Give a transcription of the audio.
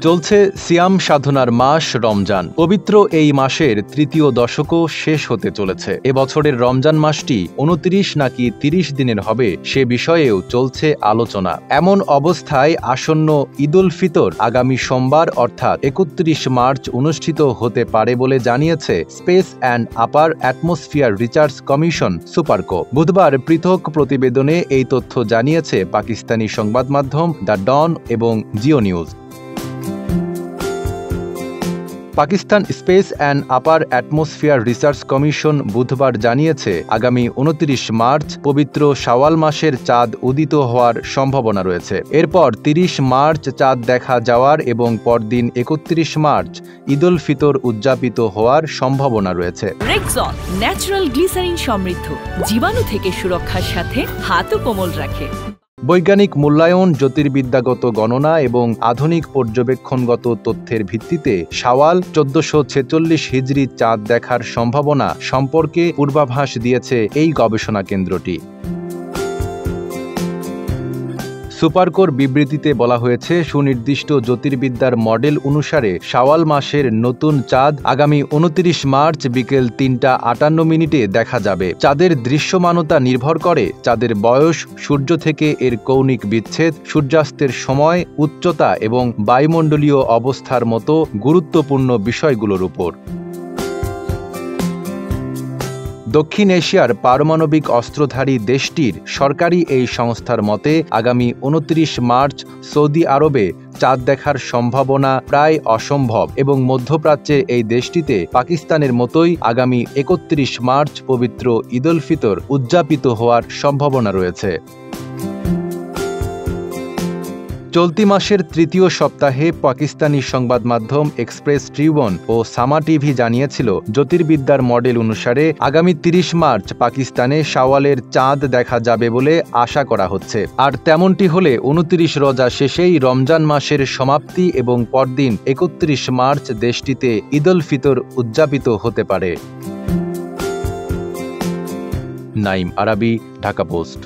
চলছে সিয়াম সাধনার মাস রমজান। পবিত্র এই মাসের তৃতীয় দশকও শেষ হতে চলেছে। এবছরের রমজান মাসটি ২৯ নাকি ৩০ দিনের হবে সে বিষয়েও চলছে আলোচনা। এমন অবস্থায় আসন্ন ঈদ উল ফিতর আগামী সোমবার অর্থাৎ ৩১ মার্চ অনুষ্ঠিত হতে পারে বলে জানিয়েছে space and upper atmosphere research commission SUPARCO. বুধবার পৃথক প্রতিবেদনে এই তথ্য জানিয়েছে পাকিস্তানি সংবাদ মাধ্যম দ্য ডন এবং Jio news. Pakistan space and upper atmosphere research commission বুধবার জানিয়েছে আগামী ২৯ মার্চ পবিত্র শাওয়াল মাসের চাঁদ উদিত হওয়ার সম্ভাবনা রয়েছে। এরপর ৩০ মার্চ চাঁদ দেখা যাওয়ার এবং পরদিন ৩১ মার্চ ঈদ উল ফিতর উদযাপিত হওয়ার সম্ভাবনা রয়েছে। রেক্সন ন্যাচারাল গ্লিসারিন সমৃদ্ধ, জীবাণু থেকে সুরক্ষার সাথে হাতও কোমল রাখে। বৈজ্ঞানিক মূল্যায়ন, জ্যোতির্বিদ্যাগত গণনা এবং আধুনিক পর্যবেক্ষণগত তথ্যের ভিত্তিতে শাওয়াল ১৪৪৬ হিজরি চাঁদ দেখার সম্ভাবনা সম্পর্কে পূর্বাভাস দিয়েছে এই গবেষণা কেন্দ্রটি। সুপারকোর বিবৃতিতে বলা হয়েছে, সুনির্দিষ্ট জ্যোতির্বিদ্যার মডেল অনুসারে শাওয়াল মাসের নতুন চাঁদ আগামী ২৯ মার্চ বিকেল ৩টা৫৮ দেখা যাবে। চাঁদের দৃশ্যমানতা নির্ভর করে চাঁদের বয়স, সূর্য থেকে এর কৌণিক বিচ্ছেদ, সূর্যাস্তের সময়, উচ্চতা এবং বায়ুমণ্ডলীয় অবস্থার মতো গুরুত্বপূর্ণ বিষয়গুলোর উপর। দক্ষিণ এশিয়ার পারমাণবিক অস্ত্রধারী দেশটির সরকারি এই সংস্থার মতে আগামী ২৯ মার্চ সৌদি আরবে চাঁদ দেখার সম্ভাবনা প্রায় অসম্ভব এবং মধ্যপ্রাচ্যের এই দেশটিতে পাকিস্তানের মতোই আগামী ৩১ মার্চ পবিত্র ঈদ উল ফিতর উদযাপিত হওয়ার সম্ভাবনা রয়েছে। চলতি মাসের তৃতীয় সপ্তাহে পাকিস্তানি সংবাদ মাধ্যম এক্সপ্রেস ট্রিবিউন ও সামা টিভি জানিয়েছিল, জ্যোতির্বিদ্যার মডেল অনুসারে আগামী ৩০ মার্চ পাকিস্তানে শাওয়ালের চাঁদ দেখা যাবে বলে আশা করা হচ্ছে। আর তেমনটি হলে ২৯ রোজা শেষেই রমজান মাসের সমাপ্তি এবং পরদিন ৩১ মার্চ দেশটিতে ঈদ উল ফিতর উদযাপিত হতে পারে। নাইম আরাবি, ঢাকা পোস্ট।